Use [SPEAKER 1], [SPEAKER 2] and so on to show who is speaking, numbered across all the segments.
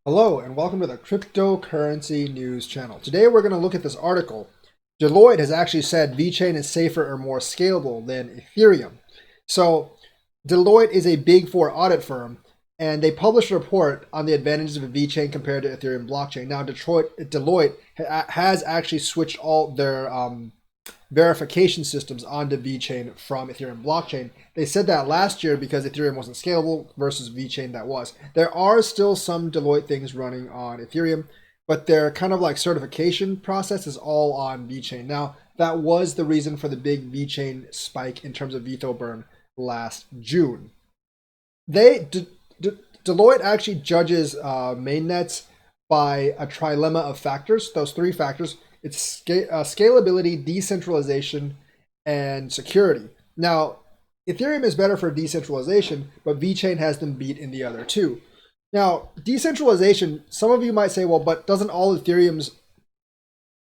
[SPEAKER 1] Hello and welcome to the Cryptocurrency News channel. Today we're going to look at this article. Deloitte has actually said Vechain is safer or more scalable than Ethereum. So Deloitte is a big four audit firm and they published a report on the advantages of a Vechain compared to Ethereum blockchain. Now Deloitte has actually switched all their verification systems onto Vechain from Ethereum blockchain. They said that last year because Ethereum wasn't scalable versus Vechain that was. There are still some Deloitte things running on Ethereum, but their kind of like certification process is all on Vechain. Now, that was the reason for the big Vechain spike in terms of Vetho burn last June. Deloitte actually judges mainnets by a trilemma of factors, those three factors. It's scalability, decentralization, and security. Now, Ethereum is better for decentralization, but Vechain has them beat in the other two. Now, decentralization, some of you might say, well, but doesn't all Ethereum's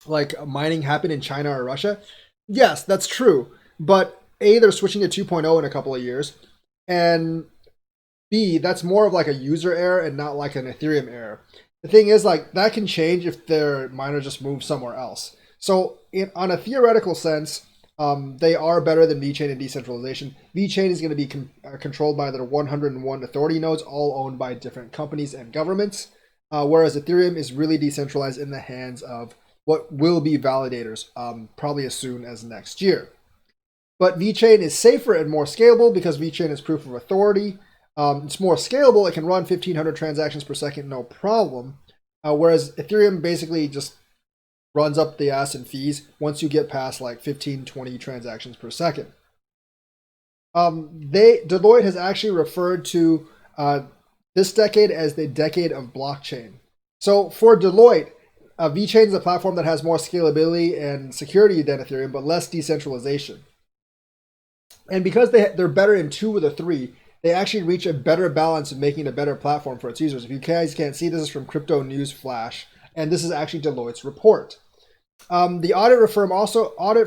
[SPEAKER 1] like mining happen in China or Russia? Yes, that's true. But A, they're switching to 2.0 in a couple of years. And B, that's more of like a user error and not like an Ethereum error. The thing is, like, that can change if their miner just moves somewhere else. So on a theoretical sense, they are better than Vechain in decentralization. Vechain is going to be controlled by their 101 authority nodes, all owned by different companies and governments, whereas Ethereum is really decentralized in the hands of what will be validators, probably as soon as next year. But Vechain is safer and more scalable because Vechain is proof of authority. It's more scalable. It can run 1,500 transactions per second, no problem. Whereas Ethereum basically just runs up the ass in fees once you get past like 15, 20 transactions per second. Deloitte has actually referred to this decade as the decade of blockchain. So for Deloitte, Vechain is a platform that has more scalability and security than Ethereum, but less decentralization. And because they're better in two of the three, they actually reach a better balance of making a better platform for its users. If you guys can't see, this is from Crypto News Flash, and this is actually Deloitte's report. The audit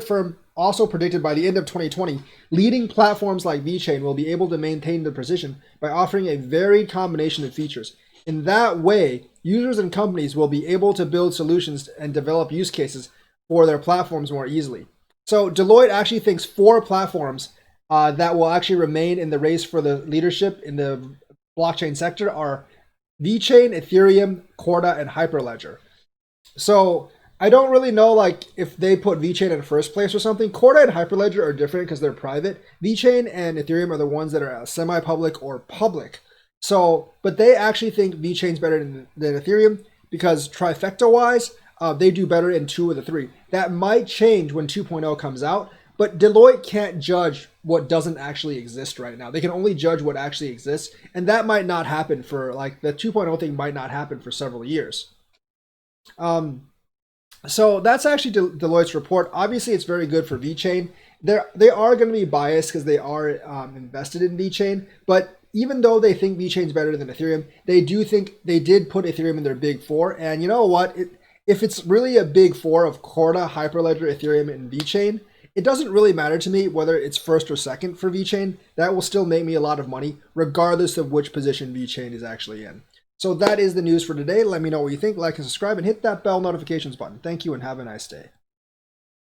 [SPEAKER 1] firm also predicted by the end of 2020, leading platforms like Vechain will be able to maintain their position by offering a varied combination of features. In that way, users and companies will be able to build solutions and develop use cases for their platforms more easily. So Deloitte actually thinks 4 platforms that will actually remain in the race for the leadership in the blockchain sector are Vechain, Ethereum, Corda, and Hyperledger. So I don't really know like if they put Vechain in first place or something. Corda and Hyperledger are different because they're private. Vechain and Ethereum are the ones that are semi-public or public. So, but they actually think Vechain's better than Ethereum because trifecta-wise, they do better in 2 of the 3. That might change when 2.0 comes out. But Deloitte can't judge what doesn't actually exist right now. They can only judge what actually exists. And that might not happen for, like, the 2.0 thing might not happen for several years. So that's actually Deloitte's report. Obviously, it's very good for Vechain. They are going to be biased because they are invested in Vechain. But even though they think Vechain's better than Ethereum, they do think they did put Ethereum in their big 4. And you know what? If it's really a big 4 of Corda, Hyperledger, Ethereum, and Vechain, it doesn't really matter to me whether it's first or second for Vechain. That will still make me a lot of money, regardless of which position Vechain is actually in. So that is the news for today. Let me know what you think, like and subscribe, and hit that bell notifications button. Thank you and have a nice day.